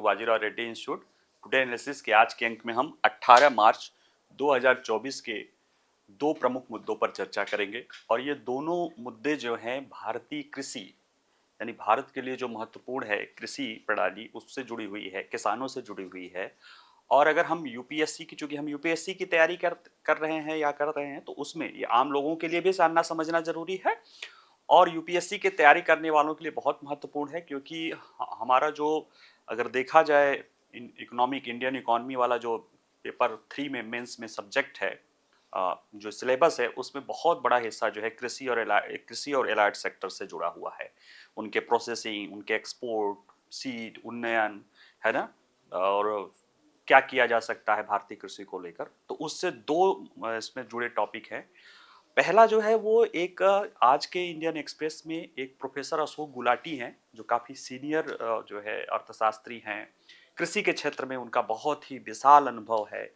Bajirao Reddy institute. Today analysis के आज के अंक में हम 18 मार्च 2024 के दो प्रमुख मुद्दों पर चर्चा करेंगे और ये दोनों मुद्दे जो हैं भारतीय कृषि यानी भारत के लिए जो महत्वपूर्ण है कृषि प्रणाली उससे जुड़ी हुई है, किसानों से जुड़ी हुई है। और अगर हम यूपीएससी की, चूंकि हम यूपीएससी की तैयारी कर रहे हैं या कर रहे हैं, तो उसमें ये आम लोगों के लिए भी जानना समझना जरूरी है और यूपीएससी की तैयारी करने वालों के लिए बहुत महत्वपूर्ण है, क्योंकि हमारा जो, अगर देखा जाए, इकोनॉमिक इंडियन इकोनॉमी वाला जो पेपर 3 में मेंस में सब्जेक्ट है, जो सिलेबस है, उसमें बहुत बड़ा हिस्सा जो है कृषि और एलाइड सेक्टर से जुड़ा हुआ है। उनके प्रोसेसिंग, उनके एक्सपोर्ट, सीड, उन्नयन, है ना, और क्या किया जा सकता है भारतीय कृषि को लेकर। तो उससे दो इसमें जुड़े टॉपिक हैं। पहला जो है वो एक, आज के इंडियन एक्सप्रेस में एक प्रोफेसर अशोक गुलाटी हैं, जो काफ़ी सीनियर जो है अर्थशास्त्री हैं। कृषि के क्षेत्र में उनका बहुत ही विशाल अनुभव है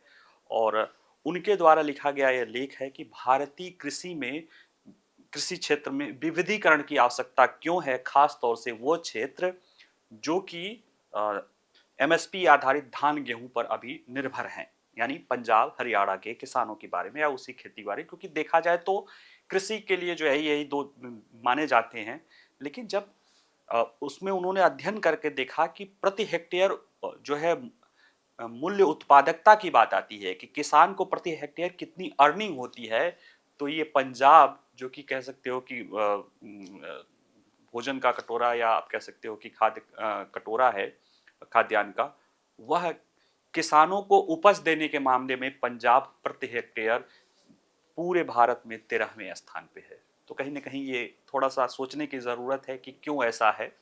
और उनके द्वारा लिखा गया यह लेख है कि भारतीय कृषि क्षेत्र में विविधीकरण की आवश्यकता क्यों है, खास तौर से वो क्षेत्र जो कि एमएसपी आधारित धान गेहूं पर अभी निर्भर हैं, यानी पंजाब हरियाणा के किसानों के बारे में या उसी खेती बारे। क्योंकि देखा जाए तो कृषि के लिए जो है यही दो माने जाते हैं, लेकिन जब उसमें उन्होंने अध्ययन करके देखा कि प्रति हेक्टेयर जो है मूल्य उत्पादकता की बात आती है कि किसान को प्रति हेक्टेयर कितनी अर्निंग होती है, तो ये पंजाब, जो कि कह सकते हो कि भोजन का कटोरा या आप कह सकते हो कि खाद्य कटोरा है खाद्यान्न का, वह किसानों को उपज देने के मामले में पंजाब प्रति हेक्टेयर पूरे भारत में 13वें स्थान पे है। तो कहीं ना कहीं ये थोड़ा सा सोचने की जरूरत है कि क्यों ऐसा है।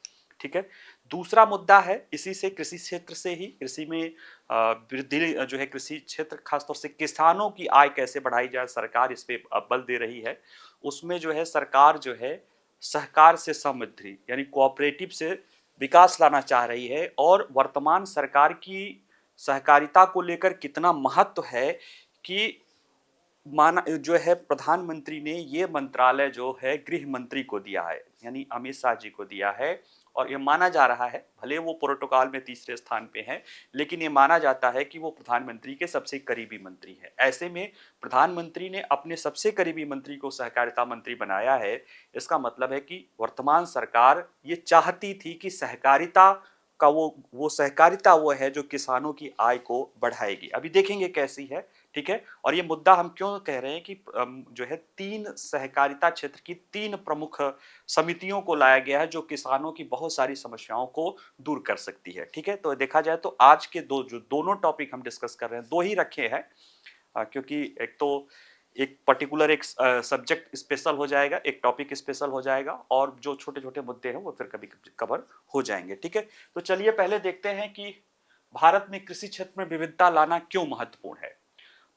ठीक है, दूसरा मुद्दा है इसी से, कृषि क्षेत्र से ही, कृषि में वृद्धि जो है, कृषि क्षेत्र खासतौर से किसानों की आय कैसे बढ़ाई जाए, सरकार इस पे बल दे रही है। उसमें जो है सरकार जो है सहकार से समृद्धि यानी कोऑपरेटिव से विकास लाना चाह रही है और वर्तमान सरकार की सहकारिता को लेकर कितना महत्व है कि माना जो है प्रधानमंत्री ने ये मंत्रालय जो है गृह मंत्री को दिया है, यानी अमित शाह जी को दिया है। और ये माना जा रहा है, भले वो प्रोटोकॉल में तीसरे स्थान पे हैं, लेकिन ये माना जाता है कि वो प्रधानमंत्री के सबसे करीबी मंत्री है। ऐसे में प्रधानमंत्री ने अपने सबसे करीबी मंत्री को सहकारिता मंत्री बनाया है। इसका मतलब है कि वर्तमान सरकार ये चाहती थी कि सहकारिता का वो सहकारिता वो है जो किसानों की आय को बढ़ाएगी। अभी देखेंगे कैसी है। ठीक है, और ये मुद्दा हम क्यों कह रहे हैं कि जो है 3 सहकारिता क्षेत्र की 3 प्रमुख समितियों को लाया गया है जो किसानों की बहुत सारी समस्याओं को दूर कर सकती है। ठीक है, तो देखा जाए तो आज के दोनों टॉपिक हम डिस्कस कर रहे हैं, दो ही रखे हैं, क्योंकि एक तो एक पर्टिकुलर एक सब्जेक्ट स्पेशल हो जाएगा, एक टॉपिक स्पेशल हो जाएगा, और जो छोटे छोटे मुद्दे हैं वो फिर कभी कवर हो जाएंगे। ठीक है, तो चलिए पहले देखते हैं कि भारत में कृषि क्षेत्र में विविधता लाना क्यों महत्वपूर्ण है।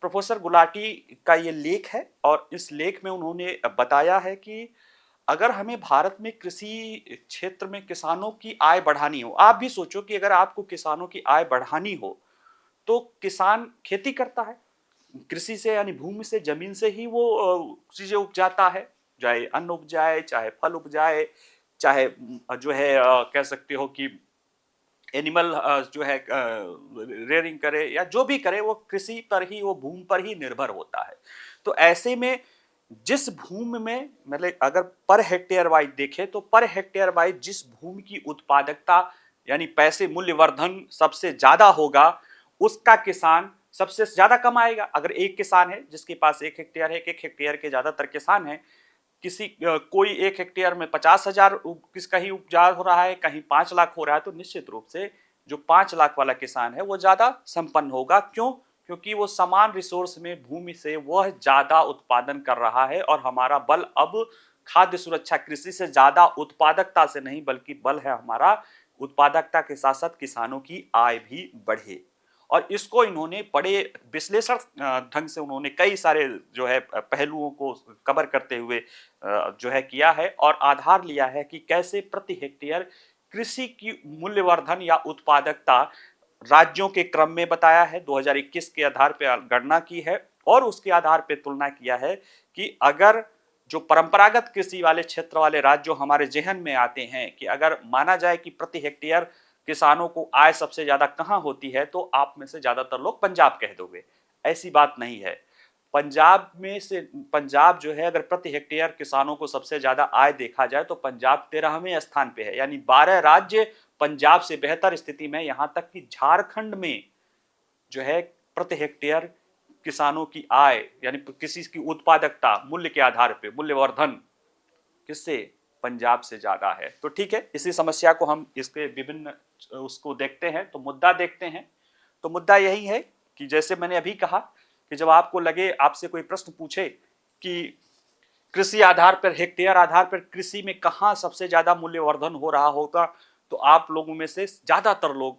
प्रोफेसर गुलाटी का ये लेख है और इस लेख में उन्होंने बताया है कि अगर हमें भारत में कृषि क्षेत्र में किसानों की आय बढ़ानी हो, आप भी सोचो कि अगर आपको किसानों की आय बढ़ानी हो तो किसान खेती करता है, कृषि से यानी भूमि से, जमीन से ही वो चीजें उपजाता है, चाहे अन्न उपजाए, चाहे फल उपजाए, चाहे जो है कह सकते हो कि एनिमल जो है रेयरिंग करे या जो भी करे, वो कृषि पर ही, वो भूमि पर ही निर्भर होता है। तो ऐसे में जिस भूमि में, मतलब अगर पर हेक्टेयर वाइज देखें तो पर हेक्टेयर वाइज जिस भूमि की उत्पादकता यानी पैसे मूल्यवर्धन सबसे ज्यादा होगा, उसका किसान सबसे ज्यादा कमाएगा। अगर एक किसान है जिसके पास 1 हेक्टेयर है, 1 हेक्टेयर के ज्यादातर किसान है, कोई 1 हेक्टेयर में 50,000 कहीं उपजा हो रहा है, कहीं 5 लाख हो रहा है, तो निश्चित रूप से जो 5 लाख वाला किसान है वो ज्यादा संपन्न होगा। क्यों? क्योंकि वो समान रिसोर्स में भूमि से वह ज्यादा उत्पादन कर रहा है और हमारा बल अब खाद्य सुरक्षा कृषि से ज्यादा उत्पादकता से नहीं, बल्कि बल है हमारा उत्पादकता के साथ साथ किसानों की आय भी बढ़े। और इसको इन्होंने बड़े विश्लेषण ढंग से उन्होंने कई सारे जो है पहलुओं को कवर करते हुए जो है किया है और आधार लिया है कि कैसे प्रति हेक्टेयर कृषि की मूल्यवर्धन या उत्पादकता राज्यों के क्रम में बताया है, 2021 के आधार पर गणना की है और उसके आधार पर तुलना किया है कि अगर जो परंपरागत कृषि वाले क्षेत्र वाले राज्य हमारे जहन में आते हैं कि अगर माना जाए कि प्रति हेक्टेयर किसानों को आय सबसे ज्यादा कहां होती है, तो आप में से ज्यादातर लोग पंजाब कह दोगे। ऐसी बात नहीं है। पंजाब जो है, अगर प्रति हेक्टेयर किसानों को सबसे ज्यादा आय देखा जाए तो पंजाब 13वें स्थान पे है, यानी 12 राज्य पंजाब से बेहतर स्थिति में। यहां तक कि झारखंड में जो है प्रति हेक्टेयर किसानों की आय यानी किसी की उत्पादकता मूल्य के आधार पे मूल्यवर्धन किससे, पंजाब से ज्यादा है। तो ठीक है, इसी समस्या को हम इसके विभिन्न उसको देखते हैं, तो मुद्दा देखते हैं। तो मुद्दा यही है कि जैसे मैंने अभी कहा कि जब आपको लगे, आपसे कोई प्रश्न पूछे कि कृषि आधार पर, हेक्टेयर आधार पर कृषि में कहां सबसे ज्यादा मूल्यवर्धन हो रहा होगा, तो आप लोगों में से ज्यादातर लोग,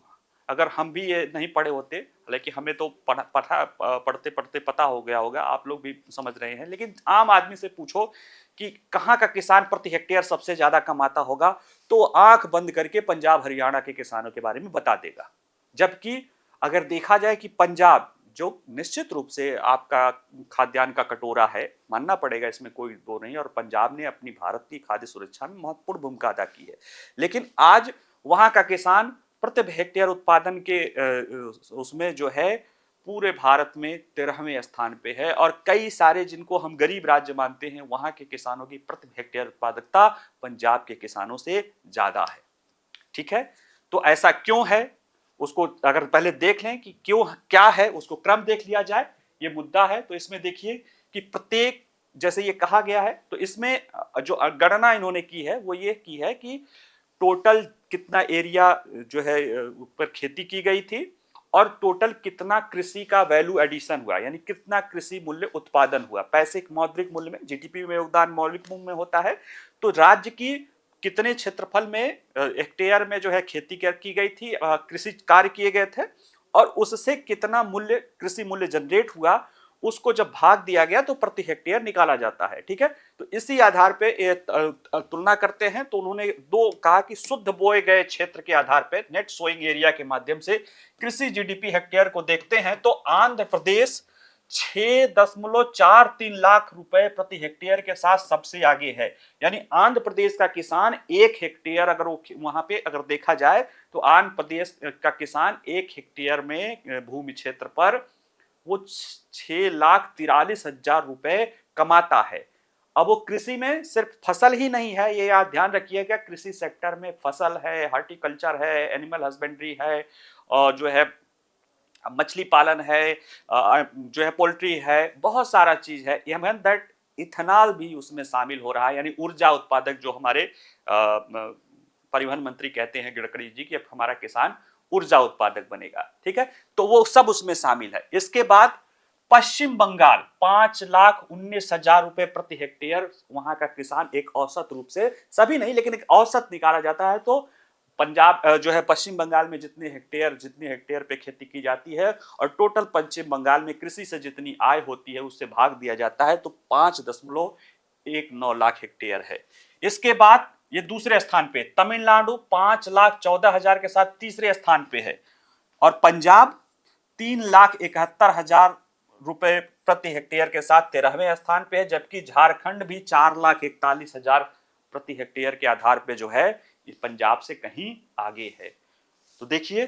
अगर हम भी ये नहीं पढ़े होते, हालांकि हमें तो पढ़ते पढ़ते पता हो गया होगा, आप लोग भी समझ रहे हैं, लेकिन आम आदमी से पूछो कि कहां का किसान प्रति हेक्टेयर सबसे ज्यादा कमाता होगा, तो आंख बंद करके पंजाब हरियाणा के किसानों के बारे में बता देगा। जबकि अगर देखा जाए कि पंजाब, जो निश्चित रूप से आपका खाद्यान्न का कटोरा है, मानना पड़ेगा, इसमें कोई दो नहीं, और पंजाब ने अपनी भारत की खाद्य सुरक्षा में महत्वपूर्ण भूमिका अदा की है, लेकिन आज वहां का किसान प्रति हेक्टेयर उत्पादन के उसमें जो है पूरे भारत में 13वें स्थान पे है, और कई सारे जिनको हम गरीब राज्य मानते हैं, वहां के किसानों की प्रति हेक्टेयर उत्पादकता पंजाब के किसानों से ज्यादा है। ठीक है, तो ऐसा क्यों है, उसको अगर पहले देख लें कि क्यों, क्या है, उसको क्रम देख लिया जाए, ये मुद्दा है। तो इसमें देखिए कि प्रत्येक, जैसे ये कहा गया है, तो इसमें जो गणना इन्होंने की है वो ये की है कि टोटल कितना एरिया जो है ऊपर खेती की गई थी, और टोटल कितना कृषि का वैल्यू एडिशन हुआ, यानी कितना कृषि मूल्य उत्पादन हुआ। पैसे मौद्रिक मूल्य में, जीडीपी में योगदान मौलिक मूल्य में होता है, तो राज्य की कितने क्षेत्रफल में हेक्टेयर में जो है खेती की गई थी, कृषि कार्य किए गए थे, और उससे कितना मूल्य, कृषि मूल्य जनरेट हुआ, उसको जब भाग दिया गया तो प्रति हेक्टेयर निकाला जाता है। ठीक है, तो इसी आधार पे तुलना करते हैं। तो उन्होंने दो कहा कि शुद्ध बोए गए क्षेत्र के आधार पे, नेट सोइंग एरिया के माध्यम से कृषि जीडीपी हेक्टेयर को देखते हैं, तो आंध्र प्रदेश 6.43 लाख रुपए प्रति हेक्टेयर के साथ सबसे आगे है। यानी आंध्र प्रदेश का किसान 1 हेक्टेयर, अगर वो वहां पे अगर देखा जाए, तो आंध्र प्रदेश का किसान 1 हेक्टेयर में भूमि क्षेत्र पर वो 6,43,000 रुपए कमाता है। अब वो कृषि में सिर्फ फसल ही नहीं है, ये याद ध्यान रखिएगा, कृषि सेक्टर में फसल है, हॉर्टिकल्चर है, एनिमल हस्बेंड्री है, और जो है मछली पालन है, जो है पोल्ट्री है, बहुत सारा चीज है। इवन दैट इथेनॉल भी उसमें शामिल हो रहा है, यानी ऊर्जा उत्पादक, जो हमारे परिवहन मंत्री कहते हैं गडकरी जी कि अब हमारा किसान ऊर्जा उत्पादक बनेगा। ठीक है, तो वो सब उसमें शामिल है। इसके बाद पश्चिम बंगाल 5,19,000 रुपए प्रति हेक्टेयर, वहां का किसान एक औसत रूप से, सभी नहीं लेकिन एक औसत निकाला जाता है, तो पंजाब जो है पश्चिम बंगाल में जितने हेक्टेयर पे खेती की जाती है, और टोटल पश्चिम बंगाल में कृषि से जितनी आय होती है उससे भाग दिया जाता है, तो 5.19 लाख हेक्टेयर है। इसके बाद ये दूसरे स्थान पे तमिलनाडु 5,14,000 के साथ तीसरे स्थान पे है, और पंजाब 3,71,000 रुपए प्रति हेक्टेयर के साथ 13वें स्थान पे है, जबकि झारखंड भी 4,41,000 प्रति हेक्टेयर के आधार पे जो है ये पंजाब से कहीं आगे है। तो देखिए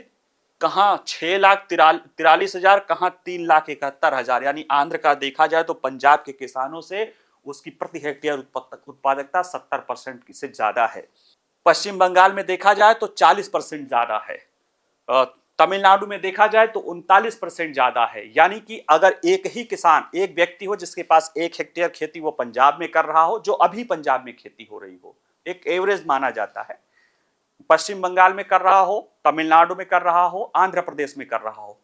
कहां 6,43,000, कहां 3,71,000, यानी आंध्र का देखा जाए तो पंजाब के किसानों से उसकी प्रति हेक्टेयर उत्पादकता 70% से ज्यादा है। पश्चिम बंगाल में देखा जाए तो 40% ज्यादा है, तमिलनाडु में देखा जाए तो 39% ज्यादा है। यानी कि अगर एक ही किसान, एक व्यक्ति हो जिसके पास 1 हेक्टेयर खेती वो पंजाब में कर रहा हो, जो अभी पंजाब में खेती हो रही हो, एक एवरेज माना जाता है, पश्चिम बंगाल में कर रहा हो, तमिलनाडु में कर रहा हो, आंध्र प्रदेश में कर रहा हो,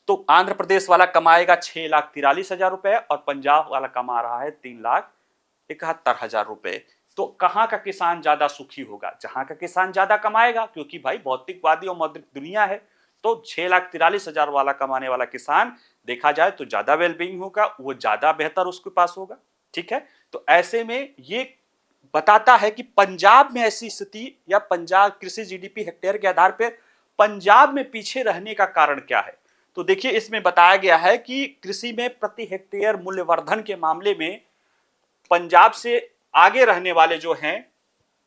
तो आंध्र प्रदेश वाला कमाएगा 6,43,000 रुपए, और पंजाब वाला कमा रहा है 3,71,000 रुपए। तो कहां का किसान ज्यादा सुखी होगा? जहां का किसान ज्यादा कमाएगा, क्योंकि भाई भौतिकवादी और मौद्रिक दुनिया है, तो 6,43,000 वाला कमाने वाला किसान देखा जाए तो ज्यादा वेलबींग होगा, वो ज्यादा बेहतर उसके पास होगा। ठीक है, तो ऐसे में ये बताता है कि पंजाब में ऐसी स्थिति, या पंजाब कृषि जीडीपी हेक्टेयर के आधार पर पंजाब में पीछे रहने का कारण क्या है। तो देखिए इसमें बताया गया है कि कृषि में प्रति हेक्टेयर मूल्यवर्धन के मामले में पंजाब से आगे रहने वाले जो हैं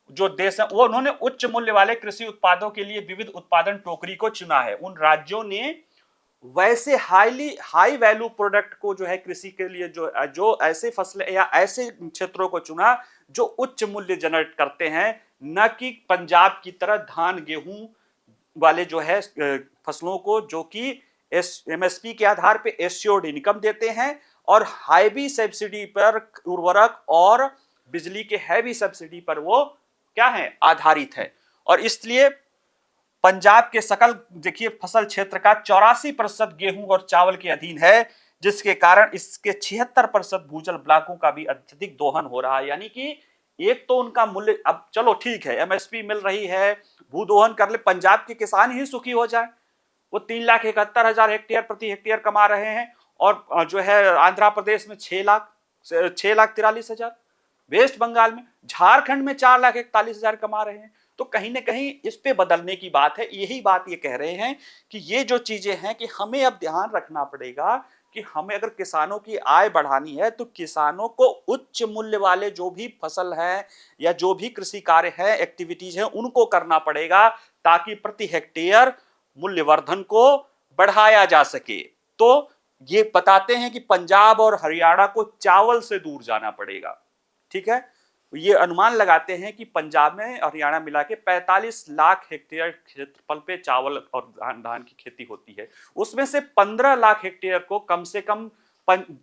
जो देश है वो उन्होंने उच्च मूल्य वाले कृषि उत्पादों के लिए विविध उत्पादन टोकरी को चुना है। उन राज्यों ने वैसे हाई वैल्यू प्रोडक्ट को जो है कृषि के लिए जो जो ऐसे फसलें या ऐसे क्षेत्रों को चुना जो उच्च मूल्य जनरेट करते हैं, न कि पंजाब की तरह धान गेहूं वाले जो है फसलों को जो कि एमएसपी के आधार पे एश्योर्ड इनकम देते हैं और हाईवी सब्सिडी पर उर्वरक और बिजली के हैवी सब्सिडी पर वो क्या है आधारित है। और इसलिए पंजाब के सकल देखिए फसल क्षेत्र का 84% गेहूं और चावल के अधीन है, जिसके कारण इसके 76% भूजल ब्लॉकों का भी अत्यधिक दोहन हो रहा है। यानी कि एक तो उनका मूल्य, अब चलो ठीक है एमएसपी मिल रही है, भूदोहन कर ले, पंजाब के किसान ही सुखी हो जाए। वो 3,71,000 हेक्टेयर प्रति हेक्टेयर कमा रहे हैं और जो है आंध्र प्रदेश में 6,43,000, वेस्ट बंगाल में, झारखंड में 4,41,000 कमा रहे हैं। तो कहीं ना कहीं इस पे बदलने की बात है। यही बात ये कह रहे हैं कि ये जो चीजें हैं कि हमें अब ध्यान रखना पड़ेगा कि हमें अगर किसानों की आय बढ़ानी है तो किसानों को उच्च मूल्य वाले जो भी फसल है या जो भी कृषि कार्य है, एक्टिविटीज है, उनको करना पड़ेगा ताकि प्रति हेक्टेयर मूल्यवर्धन को बढ़ाया जा सके। तो ये बताते हैं कि पंजाब और हरियाणा को चावल से दूर जाना पड़ेगा। ठीक है, ये अनुमान लगाते हैं कि पंजाब में हरियाणा मिला के 45 लाख हेक्टेयर क्षेत्रफल पे चावल और धान की खेती होती है। उसमें से 15 लाख हेक्टेयर को कम से कम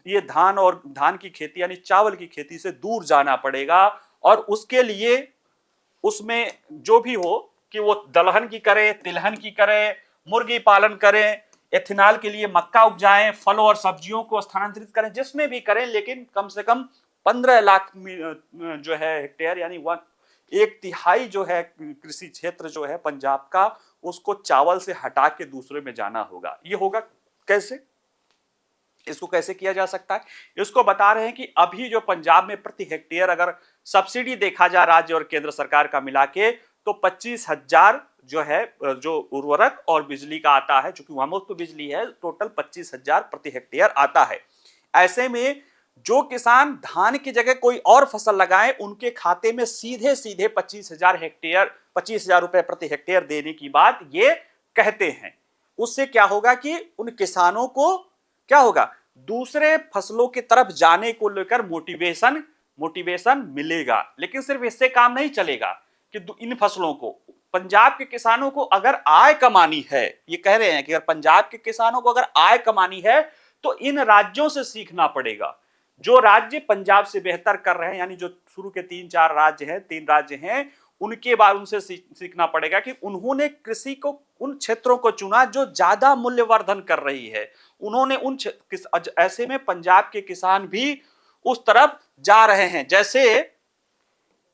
ये धान की खेती यानी चावल की खेती से दूर जाना पड़ेगा। और उसके लिए उसमें जो भी हो कि वो दलहन की करे, तिलहन की करे, मुर्गी पालन करें, एथेनॉल के लिए मक्का उपजाएं, फलों और सब्जियों को स्थानांतरित करें, जिसमें भी करें, लेकिन कम से कम 15 लाख जो है हेक्टेयर यानी 1/3 जो है कृषि क्षेत्र जो है पंजाब का, उसको चावल से हटा के दूसरे में जाना होगा। ये होगा कैसे, इसको कैसे किया जा सकता है, इसको बता रहे हैं कि अभी जो पंजाब में प्रति हेक्टेयर अगर सब्सिडी देखा जाए राज्य और केंद्र सरकार का मिला के तो 25,000 जो है जो उर्वरक और बिजली का आता है, चूंकि वहां मुफ्त बिजली है, टोटल 25,000 प्रति हेक्टेयर आता है। ऐसे में जो किसान धान की जगह कोई और फसल लगाए उनके खाते में सीधे सीधे 25,000 रुपए प्रति हेक्टेयर देने की बात ये कहते हैं। उससे क्या होगा कि उन किसानों को क्या होगा, दूसरे फसलों की तरफ जाने को लेकर मोटिवेशन मिलेगा। लेकिन सिर्फ इससे काम नहीं चलेगा कि इन फसलों को, पंजाब के किसानों को अगर आय कमानी है, ये कह रहे हैं कि अगर पंजाब के किसानों को अगर आय कमानी है तो इन राज्यों से सीखना पड़ेगा। जो राज्य पंजाब से बेहतर कर रहे हैं, यानी जो शुरू के 3 राज्य हैं, उनके बाद उनसे सीखना पड़ेगा कि उन्होंने कृषि को उन क्षेत्रों को चुना जो ज्यादा मूल्यवर्धन कर रही है। उन्होंने ऐसे में पंजाब के किसान भी उस तरफ जा रहे हैं। जैसे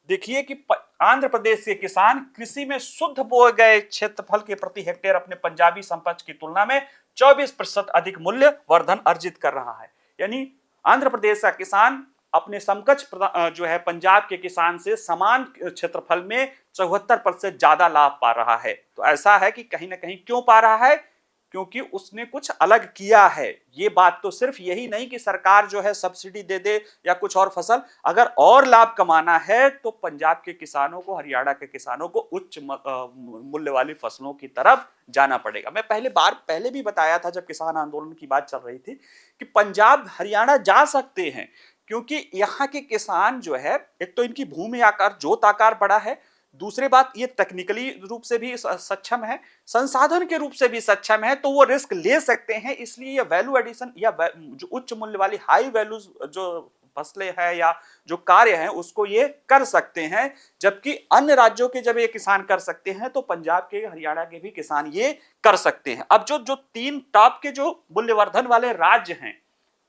देखिए कि आंध्र प्रदेश के किसान कृषि में शुद्ध बोए गए क्षेत्रफल के प्रति हेक्टेयर अपने पंजाबी समकक्ष की तुलना में 24% अधिक मूल्य वर्धन अर्जित कर रहा है। यानी आंध्र प्रदेश का किसान अपने समकक्ष जो है पंजाब के किसान से समान क्षेत्रफल में 74% ज्यादा लाभ पा रहा है। तो ऐसा है कि कहीं ना कहीं क्यों पा रहा है, क्योंकि उसने कुछ अलग किया है। ये बात तो सिर्फ यही नहीं कि सरकार जो है सब्सिडी दे दे या कुछ और फसल, अगर और लाभ कमाना है तो पंजाब के किसानों को, हरियाणा के किसानों को उच्च मूल्य वाली फसलों की तरफ जाना पड़ेगा। मैं पहले भी बताया था जब किसान आंदोलन की बात चल रही थी कि पंजाब हरियाणा जा सकते हैं, क्योंकि यहाँ के किसान जो है, एक तो इनकी भूमि आकार, जोत आकार बड़ा है, दूसरी बात ये टेक्निकली रूप से भी सक्षम है, संसाधन के रूप से भी सक्षम है, तो वो रिस्क ले सकते हैं। इसलिए ये वैल्यू एडिशन या जो उच्च मूल्य वाली हाई वैल्यू जो फसलें हैं या जो कार्य हैं उसको ये कर सकते हैं। जबकि अन्य राज्यों के जब ये किसान कर सकते हैं तो पंजाब के, हरियाणा के भी किसान ये कर सकते हैं। अब जो 3 टॉप के जो मूल्यवर्धन वाले राज्य हैं,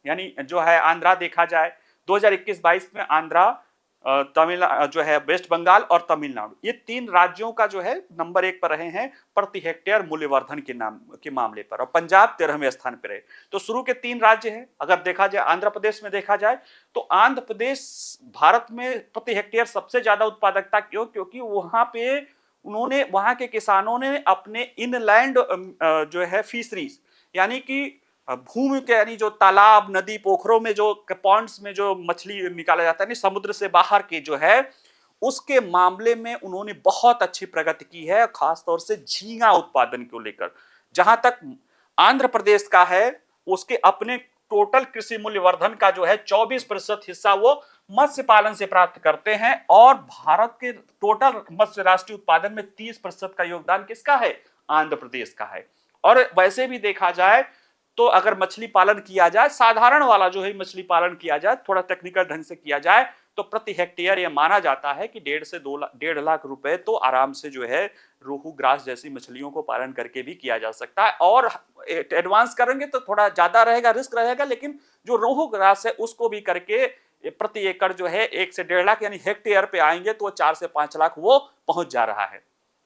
यानी जो है आंध्रा देखा जाए 2021-22 में आंध्रा, तमिलनाडु जो है, वेस्ट बंगाल और तमिलनाडु, ये 3 राज्यों का जो है नंबर 1 पर रहे हैं प्रति हेक्टेयर मूल्यवर्धन के मामले पर, और पंजाब 13वें स्थान पर रहे। तो शुरू के 3 राज्य हैं। अगर देखा जाए आंध्र प्रदेश में देखा जाए तो आंध्र प्रदेश भारत में प्रति हेक्टेयर सबसे ज्यादा उत्पादकता क्यों, क्योंकि वहां पे वहां के किसानों ने अपने इनलैंड जो है फिशरीज, यानी कि भूमि के, यानी जो तालाब, नदी, पोखरों में जो पॉन्ड्स में जो मछली निकाला जाता है, समुद्र से बाहर के जो है उसके मामले में उन्होंने बहुत अच्छी प्रगति की है, खासतौर से झींगा उत्पादन को लेकर। जहां तक आंध्र प्रदेश का है, उसके अपने टोटल कृषि मूल्यवर्धन का जो है 24% हिस्सा वो मत्स्य पालन से प्राप्त करते हैं, और भारत के टोटल मत्स्य राष्ट्रीय उत्पादन में 30% का योगदान किसका है? आंध्र प्रदेश का है। और वैसे भी देखा जाए तो अगर मछली पालन किया जाए, साधारण वाला जो है मछली पालन किया जाए, थोड़ा टेक्निकल ढंग से किया जाए, तो प्रति हेक्टेयर यह माना जाता है कि 1.5 से 1.5 लाख रुपए तो आराम से जो है रोहू, ग्रास जैसी मछलियों को पालन करके भी किया जा सकता है। और एडवांस करेंगे तो थोड़ा ज्यादा रहेगा, रिस्क रहेगा, लेकिन जो रोहू ग्रास है उसको भी करके प्रति एकड़ जो है 1 से 1.5 लाख यानी हेक्टेयर पे आएंगे तो 4 से 5 लाख वो पहुंच जा रहा है।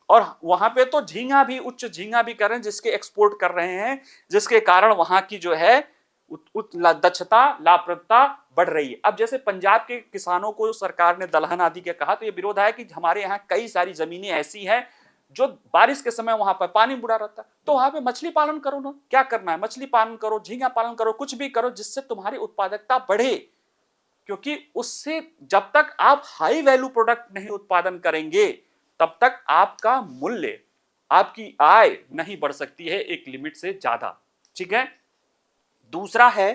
और वहां पे तो झींगा भी, उच्च झींगा भी कर रहे हैं, जिसके एक्सपोर्ट कर रहे हैं, जिसके कारण वहां की जो है दक्षता, लाभप्रदता बढ़ रही है। अब जैसे पंजाब के किसानों को सरकार ने दलहन आदि के कहा, तो ये विरोध है कि हमारे यहाँ कई सारी जमीनें ऐसी हैं जो बारिश के समय वहां पर पानी बुरा रहता है, तो वहां पे मछली पालन करो ना, क्या करना है, मछली पालन करो, झींगा पालन करो, कुछ भी करो जिससे तुम्हारी उत्पादकता बढ़े। क्योंकि उससे जब तक आप हाई वैल्यू प्रोडक्ट नहीं उत्पादन करेंगे तब तक आपका मूल्य, आपकी आय नहीं बढ़ सकती है एक लिमिट से ज्यादा। ठीक है। दूसरा है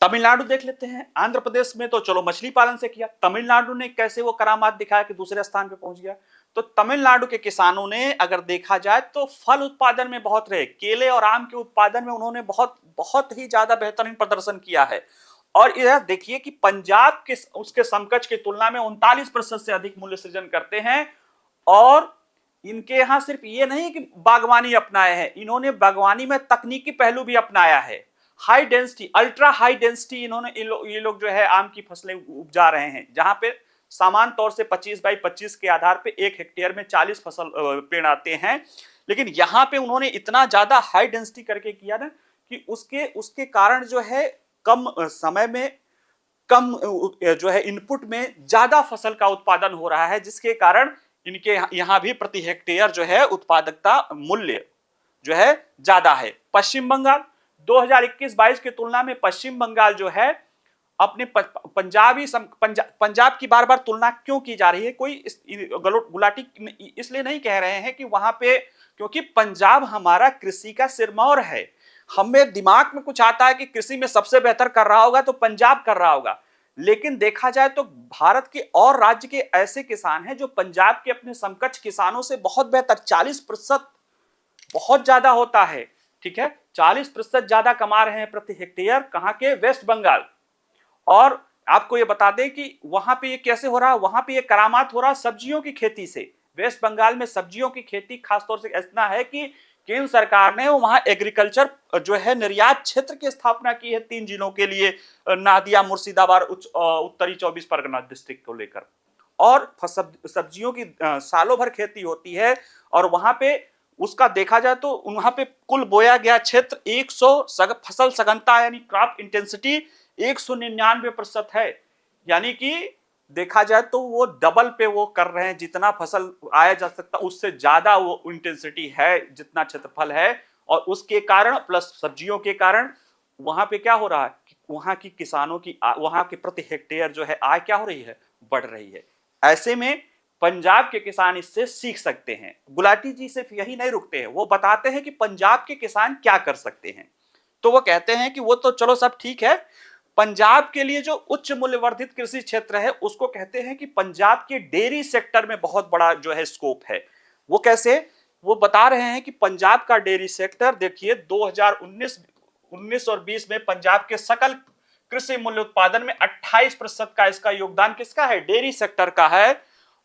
तमिलनाडु, देख लेते हैं। आंध्र प्रदेश में तो चलो मछली पालन से किया, तमिलनाडु ने कैसे वो करामात दिखाया कि दूसरे स्थान पे पहुंच गया। तो तमिलनाडु के किसानों ने अगर देखा जाए तो फल उत्पादन में बहुत रहे, केले और आम के उत्पादन में उन्होंने बहुत बहुत ही ज्यादा बेहतरीन प्रदर्शन किया है। और यह देखिए कि पंजाब के उसके समकक्ष की तुलना में 39% से अधिक मूल्य सृजन करते हैं। और इनके यहां सिर्फ ये नहीं कि बागवानी अपनाए हैं, इन्होंने बागवानी में तकनीकी पहलू भी अपनाया है। High density, ultra high density इन्होंने ये लोग जो है आम की फसलें उपजा रहे हैं, जहां पे सामान्य तौर से 25 बाई 25 के आधार पे 1 हेक्टेयर में 40 फसल पेड़ आते हैं। लेकिन यहाँ पे उन्होंने इतना ज्यादा हाई डेंसिटी करके किया ना कि उसके कारण जो है कम समय में, कम जो है इनपुट में ज्यादा फसल का उत्पादन हो रहा है, जिसके कारण इनके यहाँ भी प्रति हेक्टेयर जो है उत्पादकता मूल्य जो है ज्यादा है। पश्चिम बंगाल 2021-22 की तुलना में पश्चिम बंगाल जो है अपने पंजाब की बार बार तुलना क्यों की जा रही है, कोई गुलाटी इसलिए नहीं कह रहे हैं कि वहां पे, क्योंकि पंजाब हमारा कृषि का सिरमौर है। हमें दिमाग में कुछ आता है कि कृषि में सबसे बेहतर कर रहा होगा तो पंजाब कर रहा होगा, लेकिन देखा जाए तो भारत के और राज्य के ऐसे किसान हैं जो पंजाब के अपने समकक्ष किसानों से बहुत बेहतर, 40% बहुत ज्यादा होता है। ठीक है, 40% ज्यादा कमा रहे हैं प्रति हेक्टेयर, कहां के? वेस्ट बंगाल। और आपको ये बता दें कि वहां पे ये कैसे हो रहा है, वहां पे ये करामात हो रहा है सब्जियों की खेती से। वेस्ट बंगाल में सब्जियों की खेती खासतौर से इतना है कि केंद्र सरकार ने वहां एग्रीकल्चर जो है निर्यात क्षेत्र की स्थापना की है 3 जिलों के लिए, नादिया, मुर्शिदाबाद, उत्तरी 24 परगना डिस्ट्रिक्ट को लेकर। और सब्जियों की सालों भर खेती होती है, और वहां पे उसका देखा जाए तो वहां पे कुल बोया गया क्षेत्र 100 फसल सघनता यानी क्रॉप इंटेंसिटी 199% है। यानी कि देखा जाए तो वो डबल पे वो कर रहे हैं, जितना फसल आया जा सकता उससे ज्यादा वो इंटेंसिटी है जितना क्षेत्रफल है। और उसके कारण प्लस सब्जियों के कारण वहां पे क्या हो रहा है, वहां की किसानों की वहां के प्रति हेक्टेयर जो है आय क्या हो रही है, बढ़ रही है। ऐसे में पंजाब के किसान इससे सीख सकते हैं। गुलाटी जी सिर्फ यही नहीं रुकते हैं, वो बताते हैं कि पंजाब के किसान क्या कर सकते हैं। तो वो कहते हैं कि वो तो चलो सब ठीक है, पंजाब के लिए जो उच्च मूल्यवर्धित कृषि क्षेत्र है उसको कहते हैं कि पंजाब के डेयरी सेक्टर में बहुत बड़ा जो है स्कोप है। वो कैसे? वो बता रहे हैं कि पंजाब का डेयरी सेक्टर देखिए 2019 और 20 में पंजाब के सकल कृषि मूल्य उत्पादन में 28% का इसका योगदान किसका है? डेयरी सेक्टर का है।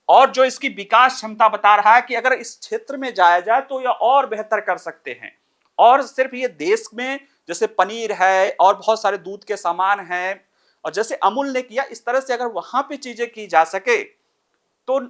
और जो इसकी विकास क्षमता बता रहा है कि अगर इस क्षेत्र में जाया जाए तो यह और बेहतर कर सकते हैं। और सिर्फ ये देश में जैसे पनीर है और बहुत सारे दूध के सामान हैं, और जैसे अमूल ने किया, इस तरह से अगर वहां पे चीजें की जा सके तो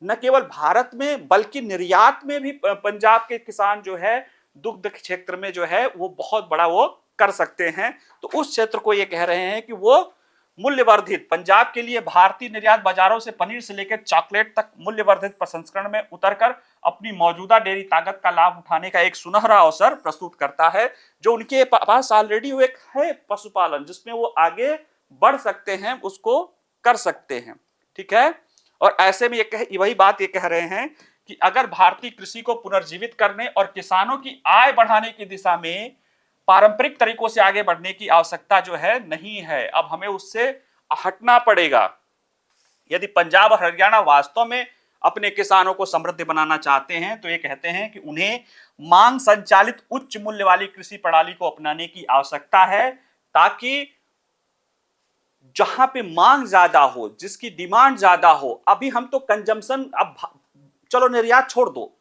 न केवल भारत में बल्कि निर्यात में भी पंजाब के किसान जो है दुग्ध क्षेत्र में जो है वो बहुत बड़ा वो कर सकते हैं। तो उस क्षेत्र को ये कह रहे हैं कि वो मूल्यवर्धित, पंजाब के लिए भारतीय निर्यात बाजारों से पनीर से लेकर चॉकलेट तक मूल्यवर्धित प्रसंस्करण में उतरकर अपनी मौजूदा डेयरी ताकत का लाभ उठाने का एक सुनहरा अवसर प्रस्तुत करता है। जो उनके पास ऑलरेडी एक है पशुपालन जिसमें वो आगे बढ़ सकते हैं, उसको कर सकते हैं। ठीक है। और ऐसे में वही बात ये कह रहे हैं कि अगर भारतीय कृषि को पुनर्जीवित करने और किसानों की आय बढ़ाने की दिशा में पारंपरिक तरीकों से आगे बढ़ने की आवश्यकता जो है नहीं है, अब हमें उससे हटना पड़ेगा। यदि पंजाब और हरियाणा वास्तव में अपने किसानों को समृद्ध बनाना चाहते हैं तो ये कहते हैं कि उन्हें मांग संचालित उच्च मूल्य वाली कृषि प्रणाली को अपनाने की आवश्यकता है, ताकि जहां पे मांग ज्यादा हो, जिसकी डिमांड ज्यादा हो। अभी हम तो कंजम्पशन, अब चलो निर्यात छोड़ दो,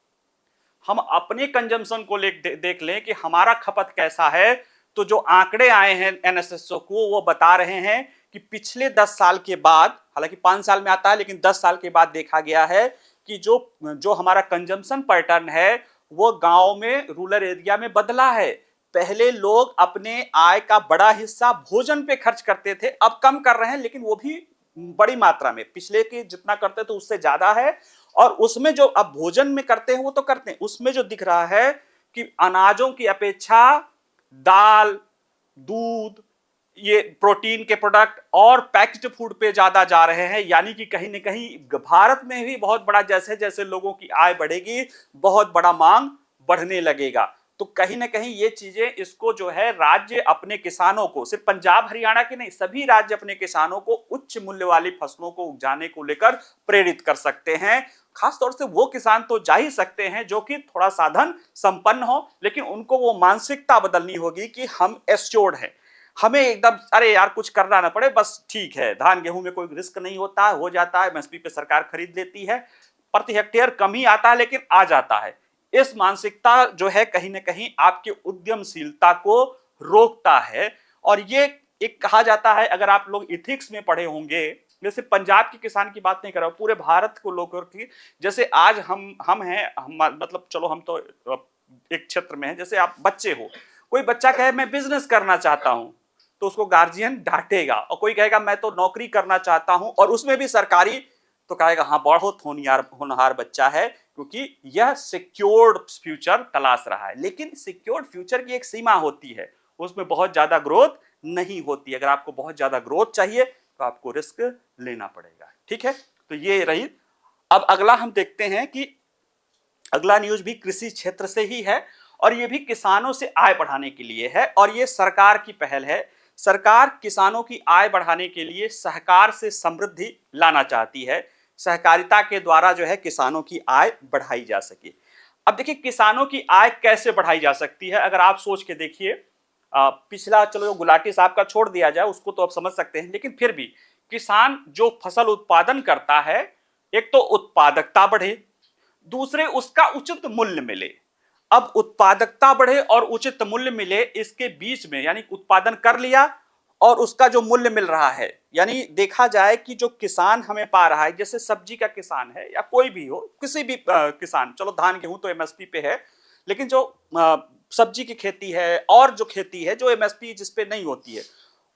हम अपने कंजम्पशन को देख लें कि हमारा खपत कैसा है। तो जो आंकड़े आए हैं एनएसएसओ को, वो बता रहे हैं कि पिछले 10 साल के बाद, हालांकि 5 साल में आता है लेकिन 10 साल के बाद देखा गया है कि जो हमारा कंजम्पशन पैटर्न है वो गांव में, रूरल एरिया में बदला है। पहले लोग अपने आय का बड़ा हिस्सा भोजन पे खर्च करते थे, अब कम कर रहे हैं लेकिन वो भी बड़ी मात्रा में, पिछले के जितना करते थे उससे ज्यादा है। और उसमें जो अब भोजन में करते हैं वो तो करते हैं, उसमें जो दिख रहा है कि अनाजों की अपेक्षा दाल, दूध, ये प्रोटीन के प्रोडक्ट और पैक्ड फूड पे ज्यादा जा रहे हैं। यानी कि कहीं ना कहीं भारत में भी बहुत बड़ा, जैसे जैसे लोगों की आय बढ़ेगी बहुत बड़ा मांग बढ़ने लगेगा। तो कहीं ना कहीं ये चीजें, इसको जो है राज्य अपने किसानों को, सिर्फ पंजाब हरियाणा के नहीं, सभी राज्य अपने किसानों को उच्च मूल्य वाली फसलों को उगाने को लेकर प्रेरित कर सकते हैं। खासतौर से वो किसान तो जा ही सकते हैं जो कि थोड़ा साधन संपन्न हो, लेकिन उनको वो मानसिकता बदलनी होगी कि हम एस्योर्ड हैं, हमें एकदम अरे यार कुछ करना ना पड़े, बस ठीक है, धान गेहूं में कोई रिस्क नहीं होता, हो जाता है, एमएसपी पे सरकार खरीद लेती है, प्रति हेक्टेयर कम ही आता है लेकिन आ जाता है। इस मानसिकता जो है कहीं ना कहीं आपकी उद्यमशीलता को रोकता है। और ये एक कहा जाता है, अगर आप लोग इथिक्स में पढ़े होंगे, जैसे पंजाब के किसान की बात नहीं कर रहा हूं, पूरे भारत को लोगों की, जैसे आज हम हैं, हम मतलब चलो हम तो एक क्षेत्र में हैं, जैसे आप बच्चे हो, कोई बच्चा कहे मैं बिजनेस करना चाहता हूं तो उसको गार्जियन डांटेगा, और कोई कहेगा मैं तो नौकरी करना चाहता हूं और उसमें भी सरकारी, तो कहेगा हाँ बहुत होनहार बच्चा है, क्योंकि यह सिक्योर्ड फ्यूचर तलाश रहा है। लेकिन सिक्योर्ड फ्यूचर की एक सीमा होती है, उसमें बहुत ज्यादा ग्रोथ नहीं होती। अगर आपको बहुत ज्यादा ग्रोथ चाहिए तो आपको रिस्क लेना पड़ेगा। ठीक है, तो ये रही। अब अगला हम देखते हैं कि अगला न्यूज भी कृषि क्षेत्र से ही है और ये भी किसानों से आय बढ़ाने के लिए है, और ये सरकार की पहल है। सरकार किसानों की आय बढ़ाने के लिए सहकार से समृद्धि लाना चाहती है। सहकारिता के द्वारा जो है किसानों की आय बढ़ाई जा सके। अब देखिए किसानों की आय कैसे बढ़ाई जा सकती है, अगर आप सोच के देखिए, पिछला चलो गुलाटी साहब का छोड़ दिया जाए, उसको तो आप समझ सकते हैं, लेकिन फिर भी किसान जो फसल उत्पादन करता है, एक तो उत्पादकता बढ़े, दूसरे उसका उचित मूल्य मिले। अब उत्पादकता बढ़े और उचित मूल्य मिले, इसके बीच में यानी उत्पादन कर लिया और उसका जो मूल्य मिल रहा है, यानी देखा जाए कि जो किसान हमें पा रहा है, जैसे सब्जी का किसान है या कोई भी हो, किसी भी किसान, चलो धान गेहूं तो एमएसपी पे है, लेकिन जो सब्जी की खेती है और जो खेती है जो एमएसपी जिस पे नहीं होती है,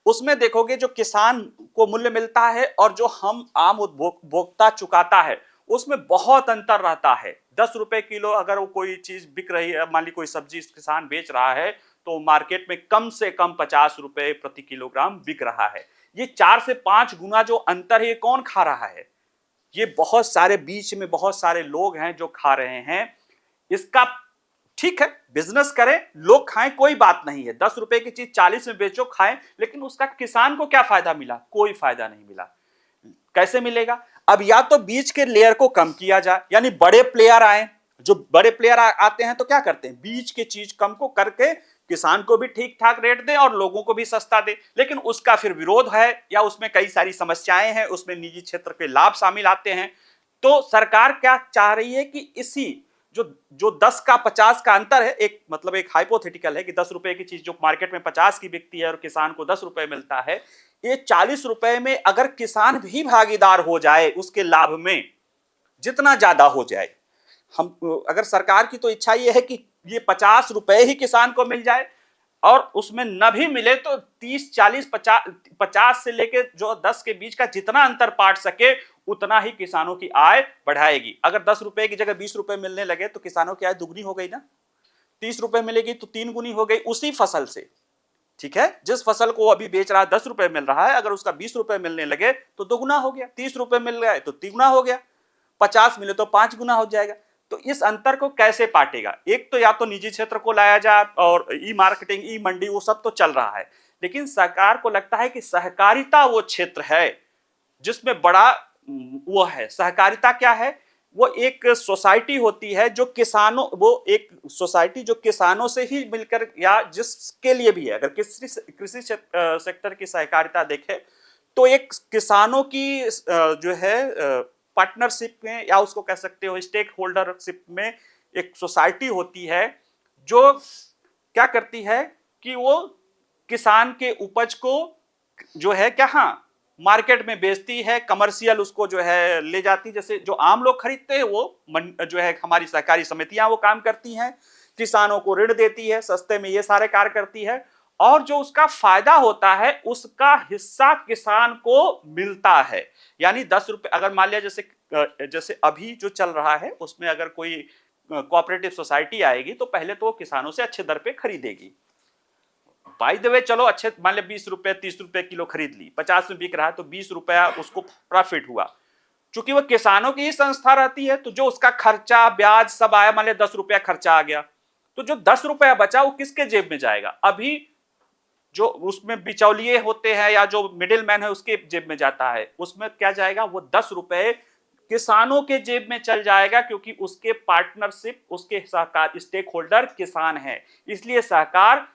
उसमें देखोगे जो किसान को मूल्य मिलता है और जो हम आम उपभोक्ता चुकाता है, उसमें बहुत अंतर रहता है। 10 रुपए किलो अगर वो कोई चीज बिक रही है, मान ली कोई सब्जी किसान बेच रहा है, तो मार्केट में कम से कम 50 रुपए प्रति किलोग्राम बिक रहा है। ये 4 से 5 गुना जो अंतर है, ये कौन खा रहा है? ये बहुत सारे बीच में बहुत सारे लोग हैं जो खा रहे हैं। इसका ठीक है, बिजनेस करें, लोग खाएं, कोई बात नहीं है, 10 रुपए की चीज 40 में बेचो, खाएं, लेकिन उसका किसान को क्या फायदा मिला? कोई फायदा नहीं मिला। कैसे मिलेगा? अब या तो बीच के लेयर को कम किया जाए, यानी बड़े प्लेयर आए, जो बड़े प्लेयर आते हैं तो क्या करते हैं, बीच के चीज कम को करके किसान को भी ठीक ठाक रेट दे और लोगों को भी सस्ता दे। लेकिन उसका फिर विरोध है या उसमें कई सारी समस्याएं हैं, उसमें निजी क्षेत्र के लाभ शामिल आते हैं। तो सरकार क्या चाह रही है कि इसी जो 10 का 50 का अंतर है, एक मतलब एक हाइपोथेटिकल है कि 10 रुपए की चीज जो मार्केट में 50 की बिकती है और किसान को 10 रुपए मिलता है, ये 40 रुपए में अगर किसान भी भागीदार हो जाए उसके लाभ में, जितना ज्यादा हो जाए, हम अगर सरकार की तो इच्छा ये है कि ये 50 रुपए ही किसान को मिल जाए, और उसमें न भी मिले तो 30 40 50 से लेके जो 10 के बीच का जितना अंतर पाट सके उतना ही किसानों की आय बढ़ाएगी। अगर 10 रुपए की जगह 20 रुपए मिलने लगे तो किसानों की आय दुगनी हो गई ना, 30 रुपए मिलेगी तो 3 गुनी हो गई उसी फसल से। ठीक है, जिस फसल को अभी बेच रहा है 10 रुपए मिल रहा है, अगर उसका 20 रुपए मिलने लगे तो दोगुना हो गया, 30 रुपए मिल गए तो तिगुना हो गया, 50 मिले तो 5 गुना हो जाएगा। तो इस अंतर को कैसे पाटेगा? एक तो या तो निजी क्षेत्र को लाया जाए और ई मार्केटिंग, ई मंडी, वो सब तो चल रहा है, लेकिन सरकार को लगता है कि सहकारिता वो क्षेत्र है जिसमें बड़ा वो है। सहकारिता क्या है? वो एक सोसाइटी होती है जो किसानों, वो एक सोसाइटी जो किसानों से ही मिलकर, या जिसके लिए भी है, अगर कृषि सेक्टर की सहकारिता देखें तो एक किसानों की जो है पार्टनरशिप में, या उसको कह सकते हो स्टेक होल्डरशिप में, एक सोसाइटी होती है जो क्या करती है कि वो किसान के उपज को जो है क्या, हाँ, मार्केट में बेचती है, कमर्शियल उसको जो है ले जाती, जैसे जो आम लोग खरीदते हैं वो जो है हमारी सहकारी समितियां वो काम करती हैं, किसानों को ऋण देती है सस्ते में, ये सारे कार्य करती है, और जो उसका फायदा होता है उसका हिस्सा किसान को मिलता है। यानी 10 रुपए, अगर मान लिया जैसे अभी जो चल रहा है उसमें अगर कोई कोऑपरेटिव सोसाइटी आएगी तो पहले तो वो किसानों से अच्छे दर पे खरीदेगी, बाय द वे, चलो अच्छे, मान लिया 20 रुपए 30 रुपए किलो खरीद ली, 50 में बिक रहा है तो 20 रुपया उसको प्रॉफिट हुआ। चूंकि वो किसानों की ही संस्था रहती है तो जो उसका खर्चा ब्याज सब आया, मान लिया 10 रुपया खर्चा आ गया, तो जो 10 रुपया बचा वो किसके जेब में जाएगा? अभी जो उसमें बिचौलिए होते हैं या जो मिडिल मैन है उसके जेब में जाता है, उसमें क्या जाएगा? वो 10 रुपए किसानों के जेब में चल जाएगा, क्योंकि उसके पार्टनरशिप, उसके सहकार स्टेक होल्डर किसान है। इसलिए सरकार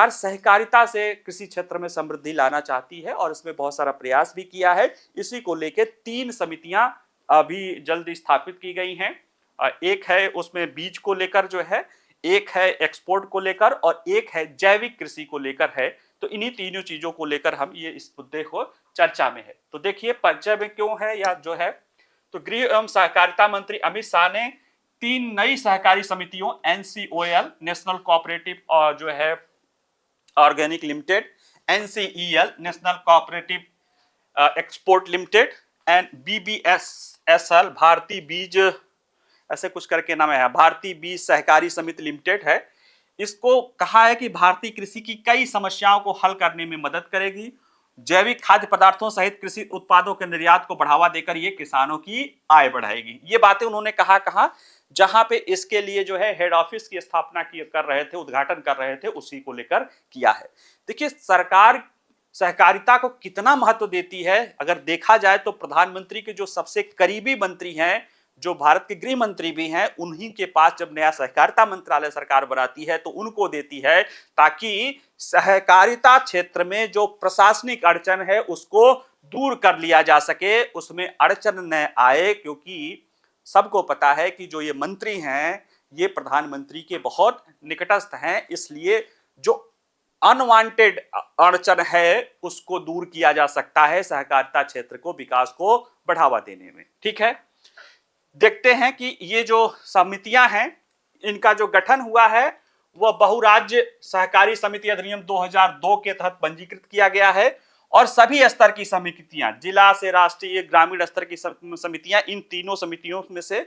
सहकारिता से कृषि क्षेत्र में समृद्धि लाना चाहती है और इसमें बहुत सारा प्रयास भी किया है। इसी को लेकर 3 समितियां अभी जल्द स्थापित की गई हैं। एक है उसमें बीज को लेकर जो है, एक है एक्सपोर्ट को लेकर, और एक है जैविक कृषि को लेकर है। तो इन्हीं तीनों चीजों को लेकर हम ये इस मुद्दे को चर्चा में है। तो देखिए परिचय में क्यों है, या जो है, तो गृह एवं सहकारिता मंत्री अमित शाह ने 3 नई सहकारी समितियों NCOL, नेशनल कोऑपरेटिव और जो है organic limited, NCEL, national cooperative export limited, and BBSSL, भारतीय बीज, ऐसे कुछ करके नाम है, भारतीय बीज सहकारी समिति लिमिटेड है। इसको कहा है कि भारतीय कृषि की कई समस्याओं को हल करने में मदद करेगी, जैविक खाद्य पदार्थों सहित कृषि उत्पादों के निर्यात को बढ़ावा देकर ये किसानों की आय बढ़ाएगी। ये बातें उन्होंने कहा जहां पे इसके लिए जो है हेड ऑफिस की स्थापना कर रहे थे, उद्घाटन कर रहे थे, उसी को लेकर किया है। देखिए सरकार सहकारिता को कितना महत्व देती है, अगर देखा जाए तो प्रधानमंत्री के जो सबसे करीबी मंत्री हैं, जो भारत के गृह मंत्री भी हैं, उन्हीं के पास जब नया सहकारिता मंत्रालय सरकार बनाती है तो उनको देती है, ताकि सहकारिता क्षेत्र में जो प्रशासनिक अड़चन है उसको दूर कर लिया जा सके, उसमें अड़चन न आए। क्योंकि सबको पता है कि जो ये मंत्री हैं ये प्रधानमंत्री के बहुत निकटस्थ हैं, इसलिए जो अनवांटेड अड़चन है उसको दूर किया जा सकता है सहकारिता क्षेत्र को, विकास को बढ़ावा देने में। ठीक है, देखते हैं कि ये जो समितियां हैं इनका जो गठन हुआ है वह बहुराज्य सहकारी समिति अधिनियम 2002 के तहत पंजीकृत किया गया है, और सभी स्तर की समितियां, जिला से राष्ट्रीय ग्रामीण स्तर की समितियां, इन तीनों समितियों में से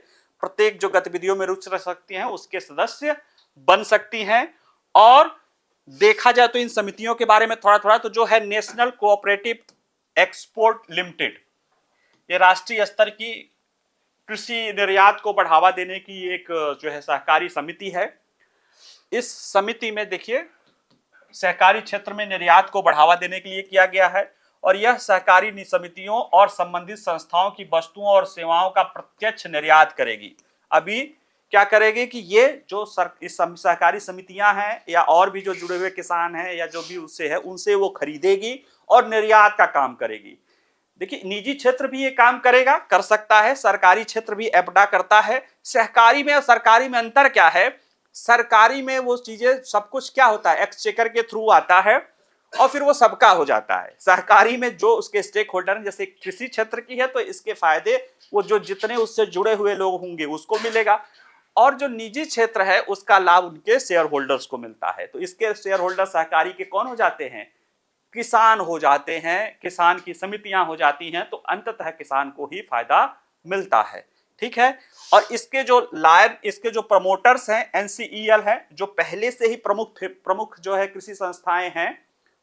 प्रत्येक जो गतिविधियों में रुचि रख सकती हैं उसके सदस्य बन सकती हैं। और देखा जाए तो इन समितियों के बारे में थोड़ा तो जो है नेशनल कोऑपरेटिव एक्सपोर्ट लिमिटेड, ये राष्ट्रीय स्तर की कृषि निर्यात को बढ़ावा देने की एक जो है सहकारी समिति है। इस समिति में देखिए सहकारी क्षेत्र में निर्यात को बढ़ावा देने के लिए किया गया है, और यह सहकारी समितियों और संबंधित संस्थाओं की वस्तुओं और सेवाओं का प्रत्यक्ष निर्यात करेगी। अभी क्या करेगी कि ये जो इस सहकारी समितियां हैं या और भी जो जुड़े हुए किसान हैं या जो भी उससे है उनसे वो खरीदेगी और निर्यात का काम करेगी। देखिए निजी क्षेत्र भी ये काम करेगा, कर सकता है, सरकारी क्षेत्र भी एपडा करता है। सहकारी में और सरकारी में अंतर क्या है? सरकारी में वो चीजें सब कुछ क्या होता है, एक्सचेकर के थ्रू आता है और फिर वो सबका हो जाता है। सहकारी में जो उसके स्टेक होल्डर हैं, जैसे कृषि क्षेत्र की है तो इसके फायदे वो जो जितने उससे जुड़े हुए लोग होंगे उसको मिलेगा, और जो निजी क्षेत्र है उसका लाभ उनके शेयर होल्डर्स को मिलता है। तो इसके शेयर होल्डर सहकारी के कौन हो जाते हैं? किसान हो जाते हैं, किसान की समितियां हो जाती हैं, तो अंततः किसान को ही फायदा मिलता है। ठीक है। और इसके जो लायन, इसके जो प्रमोटर्स हैं एनसीईएल है, जो पहले से ही प्रमुख जो है कृषि संस्थाएं हैं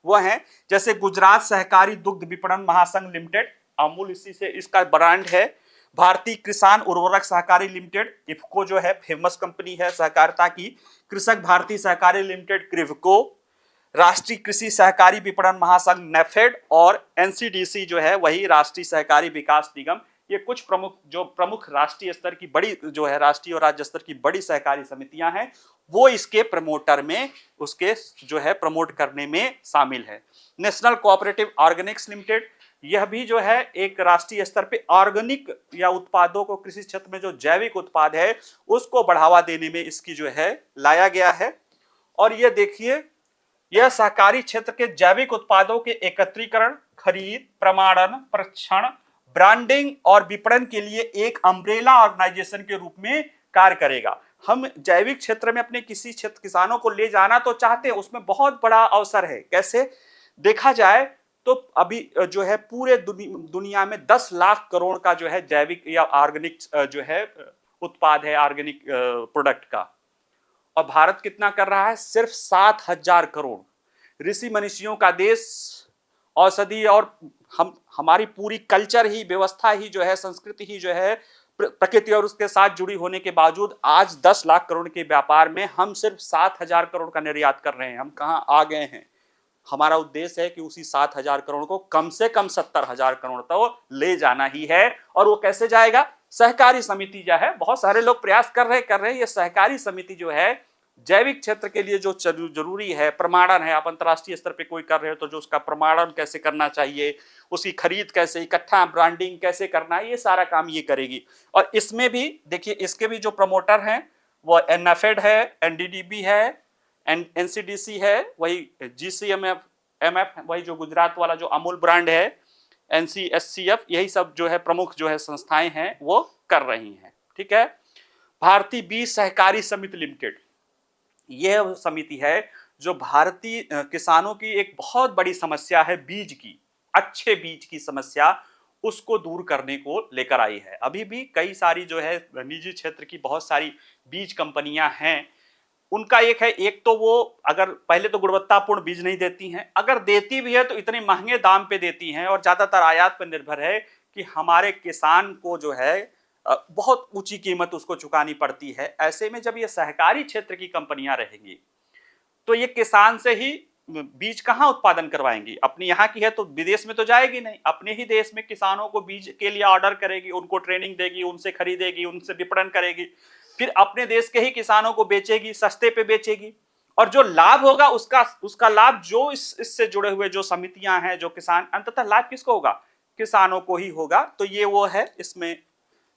वो हैं, जैसे गुजरात सहकारी दुग्ध विपणन महासंघ लिमिटेड, अमूल इसी से इसका ब्रांड है। भारतीय किसान उर्वरक सहकारी लिमिटेड, इफको जो है फेमस कंपनी है सहकारिता की। कृषक भारती सहकारी लिमिटेड क्रिवको, राष्ट्रीय कृषि सहकारी विपणन महासंघ नेफेड, और एनसीडीसी जो है वही राष्ट्रीय सहकारी विकास निगम। ये कुछ प्रमुख राष्ट्रीय स्तर की बड़ी जो है राष्ट्रीय और राज्य स्तर की बड़ी सहकारी समितियां हैं, वो इसके प्रमोटर में, उसके जो है प्रमोट करने में शामिल है। नेशनल कोऑपरेटिव ऑर्गेनिक्स लिमिटेड, यह भी जो है एक राष्ट्रीय स्तर पे ऑर्गेनिक या उत्पादों को, कृषि क्षेत्र में जो जैविक उत्पाद है उसको बढ़ावा देने में इसकी जो है लाया गया है। और ये देखिए, यह सहकारी क्षेत्र के जैविक उत्पादों के एकत्रीकरण, खरीद, प्रमाणन, परीक्षण, ब्रांडिंग और विपणन के लिए एक अम्ब्रेला ऑर्गेनाइजेशन के रूप में कार्य करेगा। हम जैविक क्षेत्र में अपने किसी क्षेत्र किसानों को ले जाना तो चाहते हैं, उसमें बहुत बड़ा अवसर है। कैसे देखा जाए तो अभी जो है पूरे दुनिया में 10 लाख करोड़ का जो है जैविक या ऑर्गेनिक जो है उत्पाद है, ऑर्गेनिक प्रोडक्ट का, और भारत कितना कर रहा है? सिर्फ 7,000 करोड़। ऋषि मनीषियों का देश, औषधि और हमारी पूरी कल्चर ही, व्यवस्था ही जो है, संस्कृति ही जो है प्रकृति और उसके साथ जुड़ी होने के बावजूद आज 10 लाख करोड़ के व्यापार में हम सिर्फ 7,000 करोड़ का निर्यात कर रहे हैं। हम कहाँ आ गए हैं? हमारा उद्देश्य है कि उसी 7,000 करोड़ को कम से कम 70,000 करोड़ तक ले जाना ही है। और वो कैसे जाएगा? सहकारी समिति जो है, बहुत सारे लोग प्रयास कर रहे हैं। ये सहकारी समिति जो है जैविक क्षेत्र के लिए जो जरूरी है, प्रमाणन है, आप अंतर्राष्ट्रीय स्तर पे कोई कर रहे हो तो जो उसका प्रमाणन कैसे करना चाहिए, उसकी खरीद कैसे, इकट्ठा ब्रांडिंग कैसे करना है, ये सारा काम ये करेगी। और इसमें भी देखिए, इसके भी जो प्रमोटर हैं वो एनएफेड है, एनडीडीबी है, एनसीडीसी है, वही जीसीएमएफ एमएफ, वही जो गुजरात वाला जो अमूल ब्रांड है, एनसीएससीएफ, यही सब जो है प्रमुख जो है संस्थाएं हैं वो कर रही हैं। ठीक है। भारतीय बीज सहकारी समिति लिमिटेड, यह समिति है जो भारतीय किसानों की एक बहुत बड़ी समस्या है, बीज की, अच्छे बीज की समस्या, उसको दूर करने को लेकर आई है। अभी भी कई सारी जो है निजी क्षेत्र की बहुत सारी बीज कंपनियां हैं, उनका एक तो वो अगर पहले तो गुणवत्तापूर्ण बीज नहीं देती हैं, अगर देती भी है तो इतने महंगे दाम पे देती हैं, और ज्यादातर आयात पर निर्भर है कि हमारे किसान को जो है बहुत ऊंची कीमत उसको चुकानी पड़ती है। ऐसे में जब ये सहकारी क्षेत्र की कंपनियां रहेंगी तो ये किसान से ही बीज कहाँ उत्पादन करवाएंगी? अपने यहाँ की है तो विदेश में तो जाएगी नहीं, अपने ही देश में किसानों को बीज के लिए ऑर्डर करेगी, उनको ट्रेनिंग देगी, उनसे खरीदेगी, उनसे विपणन करेगी, फिर अपने देश के ही किसानों को बेचेगी, सस्ते पे बेचेगी। और जो लाभ होगा उसका लाभ जो इससे जुड़े हुए जो समितियां हैं, जो किसान, अंततः लाभ किसको होगा? किसानों को ही होगा। तो ये वो है। इसमें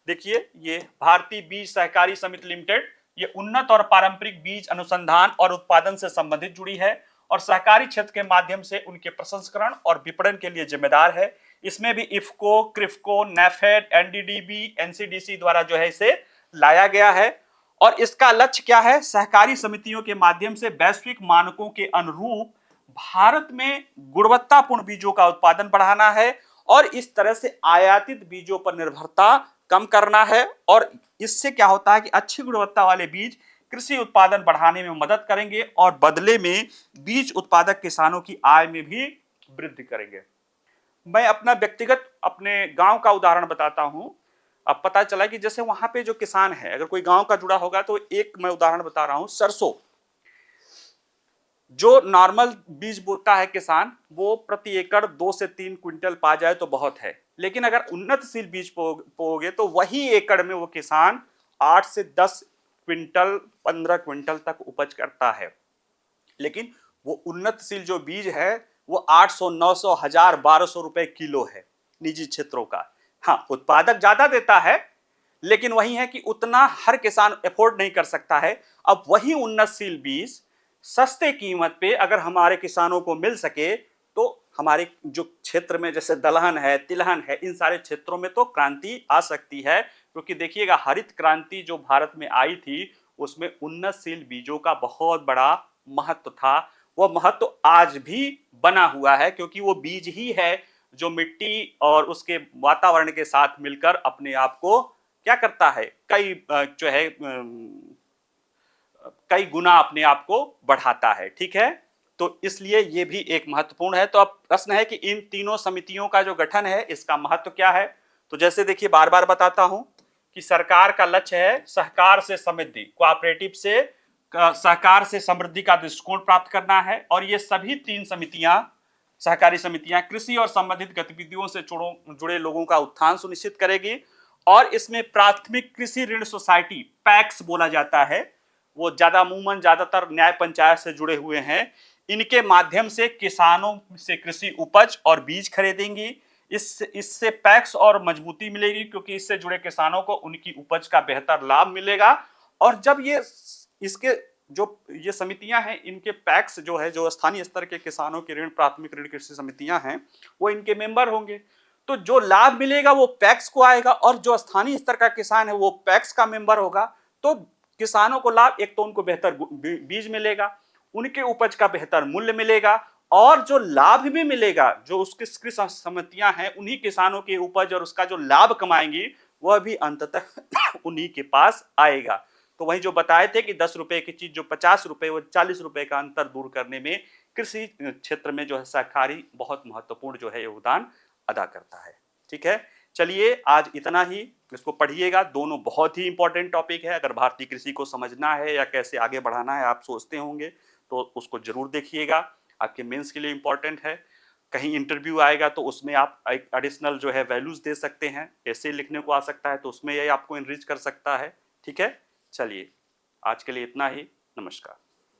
देखिए, ये भारतीय बीज सहकारी समिति लिमिटेड, ये उन्नत और पारंपरिक बीज अनुसंधान और उत्पादन से संबंधित जुड़ी है और सहकारी क्षेत्र के माध्यम से उनके प्रसंस्करण और विपणन के लिए जिम्मेदार है। इसमें भी इफको, क्रिफको, नेफेड, एनडीडीबी, एनसीडीसी द्वारा जो है इसे लाया गया है। और इसका लक्ष्य क्या है? सहकारी समितियों के माध्यम से वैश्विक मानकों के अनुरूप भारत में गुणवत्तापूर्ण बीजों का उत्पादन बढ़ाना है और इस तरह से आयातित बीजों पर निर्भरता कम करना है। और इससे क्या होता है कि अच्छी गुणवत्ता वाले बीज कृषि उत्पादन बढ़ाने में मदद करेंगे और बदले में बीज उत्पादक किसानों की आय में भी वृद्धि करेंगे। मैं अपना व्यक्तिगत अपने गांव का उदाहरण बताता हूं। अब पता चला कि जैसे वहां पे जो किसान है, अगर कोई गांव का जुड़ा होगा तो एक मैं उदाहरण बता रहा हूं, सरसों जो नॉर्मल बीज बोता है किसान, वो प्रति एकड़ 2 से 3 क्विंटल पा जाए तो बहुत है। लेकिन अगर उन्नतशील बीज बोओगे तो वही एकड़ में वो किसान 8 से 10 क्विंटल, 15 क्विंटल तक उपज करता है। लेकिन वो उन्नतशील जो बीज है वो 800, 900, 1000, 1200 रुपए किलो है निजी क्षेत्रों का। हाँ, उत्पादक ज्यादा देता है, लेकिन वही है कि उतना हर किसान एफोर्ड नहीं कर सकता है। अब वही उन्नतशील बीज सस्ते कीमत पे अगर हमारे किसानों को मिल सके तो हमारे जो क्षेत्र में जैसे दलहन है, तिलहन है, इन सारे क्षेत्रों में तो क्रांति आ सकती है। क्योंकि देखिएगा, हरित क्रांति जो भारत में आई थी उसमें उन्नतशील बीजों का बहुत बड़ा महत्व था। वो महत्व आज भी बना हुआ है, क्योंकि वो बीज ही है जो मिट्टी और उसके वातावरण के साथ मिलकर अपने आप को क्या करता है, कई जो है कई गुना अपने आप को बढ़ाता है। ठीक है, तो इसलिए ये भी एक महत्वपूर्ण है। तो अब प्रश्न है कि इन तीनों समितियों का जो गठन है इसका महत्व क्या है। तो जैसे देखिए, बार बार बताता हूं कि सरकार का लक्ष्य है सहकार से समृद्धि, कोऑपरेटिव से सहकार से समृद्धि का दृष्टिकोण प्राप्त करना है। और ये सभी तीन समितियां, सहकारी समितियां कृषि और संबंधित गतिविधियों से जुड़े लोगों का उत्थान सुनिश्चित करेगी। और इसमें प्राथमिक कृषि ऋण सोसाइटी, पैक्स बोला जाता है, वो ज्यादातर न्याय पंचायत से जुड़े हुए हैं। इनके माध्यम से किसानों से कृषि उपज और बीज खरीदेंगी। इससे पैक्स और मजबूती मिलेगी, क्योंकि इससे जुड़े किसानों को उनकी उपज का बेहतर लाभ मिलेगा। और जब इसके जो ये समितियां हैं, इनके पैक्स जो है, जो स्थानीय स्तर के किसानों के ऋण, प्राथमिक ऋण कृषि समितियां हैं, वो इनके मेंबर होंगे। तो जो लाभ मिलेगा वो पैक्स को आएगा, और जो स्थानीय स्तर का किसान है वो पैक्स का मेंबर होगा। तो किसानों को लाभ, एक तो उनको बेहतर बीज मिलेगा, उनके उपज का बेहतर मूल्य मिलेगा, और जो लाभ भी मिलेगा, जो उसकी कृषि समितियां हैं उन्हीं किसानों की उपज और उसका जो लाभ कमाएंगी वह भी अंततः उन्हीं के पास आएगा। तो वही जो बताए थे कि 10 रुपए की चीज जो 50 रुपए, वो 40 रुपए का अंतर दूर करने में कृषि क्षेत्र में जो है सहकारी बहुत महत्वपूर्ण जो है योगदान अदा करता है। ठीक है, चलिए आज इतना ही। इसको पढ़िएगा, दोनों बहुत ही इंपॉर्टेंट टॉपिक है। अगर भारतीय कृषि को समझना है या कैसे आगे बढ़ाना है आप सोचते होंगे, तो उसको जरूर देखिएगा, आपके मेंस के लिए इंपॉर्टेंट है। कहीं इंटरव्यू आएगा तो उसमें आप एक एडिशनल जो है वैल्यूज दे सकते हैं, ऐसे लिखने को आ सकता है तो उसमें यही आपको इनरिच कर सकता है। ठीक है, चलिए आज के लिए इतना ही। नमस्कार।